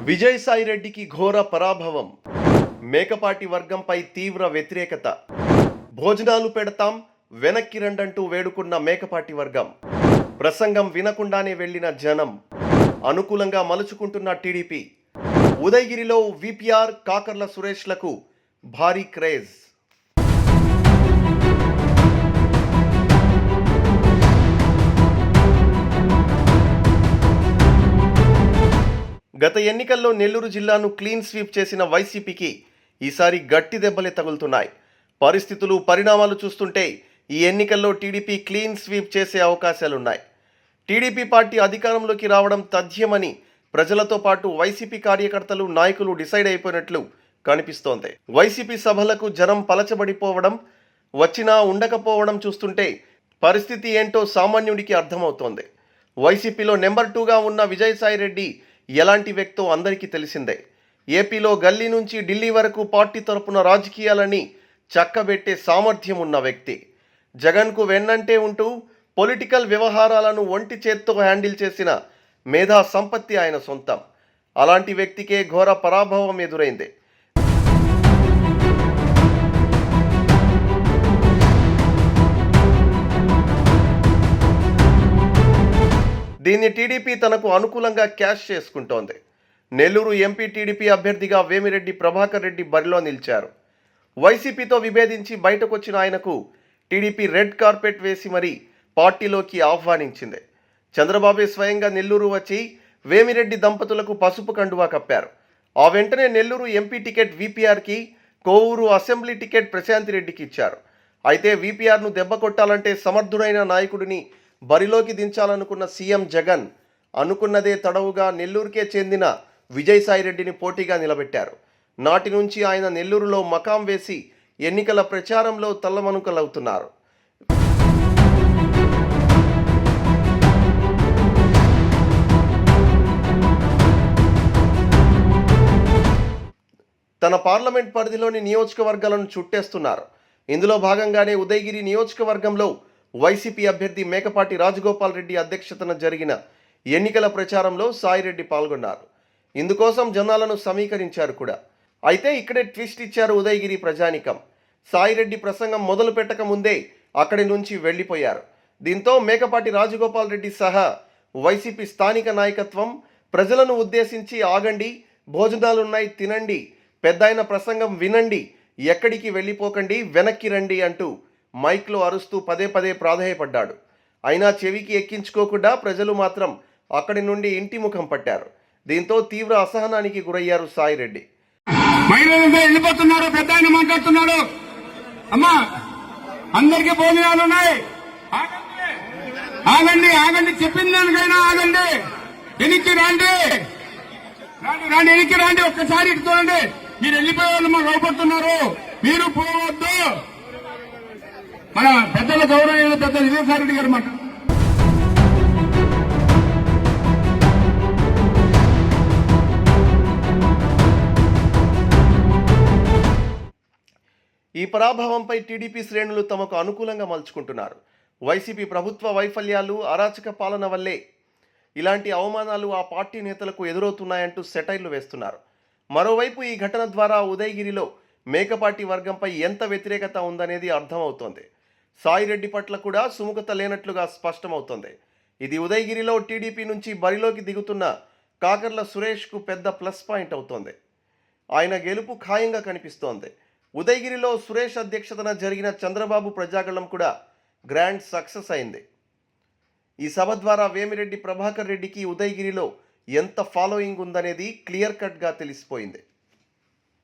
విజయసాయిరెడ్డికి ఘోర పరాభవం. మేకపాటి వర్గంపై తీవ్ర వ్యతిరేకత. భోజనాలు పెడతాం, వెనక్కి రండంటూ వేడుకున్న మేకపాటి వర్గం. ప్రసంగం వినకుండానే వెళ్లిన జనం. అనుకూలంగా మలుచుకుంటున్న టీడీపీ. ఉదయగిరిలో విపిఆర్, కాకర్ల సురేష్లకు భారీ క్రేజ్. గత ఎన్నికల్లో నెల్లూరు జిల్లాను క్లీన్ స్వీప్ చేసిన వైసీపీకి ఈసారి గట్టి దెబ్బలే తగులుతున్నాయి. పరిస్థితులు, పరిణామాలు చూస్తుంటే ఈ ఎన్నికల్లో టీడీపీ క్లీన్ స్వీప్ చేసే అవకాశాలున్నాయి. టీడీపీ పార్టీ అధికారంలోకి రావడం తథ్యమని ప్రజలతో పాటు వైసీపీ కార్యకర్తలు, నాయకులు డిసైడ్ అయిపోయినట్లు కనిపిస్తోంది. వైసీపీ సభలకు జనం పలచబడిపోవడం, వచ్చినా ఉండకపోవడం చూస్తుంటే పరిస్థితి ఏంటో సామాన్యుడికి అర్థమవుతోంది. వైసీపీలో నెంబర్ 2గా ఉన్న విజయసాయిరెడ్డి ఎలాంటి వ్యక్తో అందరికీ తెలిసిందే. ఏపీలో గల్లీ నుంచి ఢిల్లీ వరకు పార్టీ తరపున రాజకీయాలని చక్కబెట్టే సామర్థ్యం ఉన్న వ్యక్తి. జగన్కు వెన్నంటే ఉంటూ పొలిటికల్ వ్యవహారాలను ఒంటి చేత్తో హ్యాండిల్ చేసిన మేధా సంపత్తి ఆయన సొంతం. అలాంటి వ్యక్తికే ఘోర పరాభవం ఎదురైంది. దీన్ని టీడీపీ తనకు అనుకూలంగా క్యాష్ చేసుకుంటోంది. నెల్లూరు ఎంపీ టీడీపీ అభ్యర్థిగా వేమిరెడ్డి ప్రభాకర్ రెడ్డి బరిలో నిలిచారు. వైసీపీతో విభేదించి బయటకొచ్చిన ఆయనకు టీడీపీ రెడ్ కార్పెట్ వేసి మరీ పార్టీలోకి ఆహ్వానించింది. చంద్రబాబే స్వయంగా నెల్లూరు వచ్చి వేమిరెడ్డి దంపతులకు పసుపు కండువా కప్పారు. ఆ వెంటనే నెల్లూరు ఎంపీ టికెట్ విపిఆర్కి, కోవూరు అసెంబ్లీ టికెట్ ప్రశాంత్ రెడ్డికి ఇచ్చారు. అయితే విపిఆర్ను దెబ్బ కొట్టాలంటే సమర్థుడైన నాయకుడిని బరిలోకి దించాలనుకున్న సీఎం జగన్ అనుకున్నదే తడవుగా నెల్లూరుకే చెందిన విజయసాయిరెడ్డిని పోటీగా నిలబెట్టారు. నాటి నుంచి ఆయన నెల్లూరులో మకాం వేసి ఎన్నికల ప్రచారంలో తల్లమనుకలవుతున్నారు. తన పార్లమెంట్ పరిధిలోని నియోజకవర్గాలను చుట్టేస్తున్నారు. ఇందులో భాగంగానే ఉదయగిరి నియోజకవర్గంలో వైసీపీ అభ్యర్థి మేకపాటి రాజగోపాల్ రెడ్డి అధ్యక్షతన జరిగిన ఎన్నికల ప్రచారంలో సాయిరెడ్డి పాల్గొన్నారు. ఇందుకోసం జనాలను సమీకరించారు కూడా. అయితే ఇక్కడే ట్విస్ట్ ఇచ్చారు ఉదయగిరి ప్రజానికం. సాయిరెడ్డి ప్రసంగం మొదలు పెట్టక ముందే అక్కడి నుంచి వెళ్లిపోయారు. దీంతో మేకపాటి రాజగోపాల్ రెడ్డి సహా వైసీపీ స్థానిక నాయకత్వం ప్రజలను ఉద్దేశించి ఆగండి, భోజనాలున్నాయి తినండి, పెద్దాయన ప్రసంగం వినండి, ఎక్కడికి వెళ్ళిపోకండి, వెనక్కి రండి అంటూ మైక్లో అరుస్తూ పదే పదే ప్రాధేయపడ్డాడు. అయినా చెవికి ఎక్కించుకోకుండా ప్రజలు మాత్రం అక్కడి నుండి ఇంటి ముఖం పట్టారు. దీంతో తీవ్ర అసహనానికి గురయ్యారు సాయిరెడ్డి. వెళ్ళిపోతున్నారు, పెద్ద ఆయన మాట్లాడుతున్నాడు. అమ్మా, అందరికీ భోజనాలు ఉన్నాయి, ఆగండి ఆగండి, చెప్పిన దానికైనా ఆగండి, వెనక్కి రండి, రండి వెనక్కి రండి, ఒక్కసారి ఇటు చూడండి. మీరు వెళ్ళిపోయే వాళ్ళు మాకు లోపడుతున్నారు, మీరు పోవద్దు. మన పెద్దల గౌరవ పెద్ద విజయసాయిరెడ్డి గారు మాట. ఈ పరాభవంపై టీడీపీ శ్రేణులు తమకు అనుకూలంగా మలుచుకుంటున్నారు. వైసీపీ ప్రభుత్వ వైఫల్యాలు, అరాచక పాలన వల్లే ఇలాంటి అవమానాలు ఆ పార్టీ నేతలకు ఎదురవుతున్నాయంటూ సెటైర్లు వేస్తున్నారు. మరోవైపు ఈ ఘటన ద్వారా ఉదయగిరిలో మేకపాటి వర్గంపై ఎంత వ్యతిరేకత ఉందనేది అర్థమవుతోంది. సాయిరెడ్డి పట్ల కూడా సుముఖత లేనట్లుగా స్పష్టమవుతోంది. ఇది ఉదయగిరిలో టీడీపీ నుంచి బరిలోకి దిగుతున్న కాకర్ల సురేష్కు పెద్ద ప్లస్ పాయింట్ అవుతోంది. ఆయన గెలుపు ఖాయంగా కనిపిస్తోంది. ఉదయగిరిలో సురేష్ అధ్యక్షతన జరిగిన చంద్రబాబు ప్రజాగళం కూడా గ్రాండ్ సక్సెస్ అయింది. ఈ సభ ద్వారా వేమిరెడ్డి ప్రభాకర్ రెడ్డికి ఉదయగిరిలో ఎంత ఫాలోయింగ్ ఉందనేది క్లియర్ కట్గా తెలిసిపోయింది.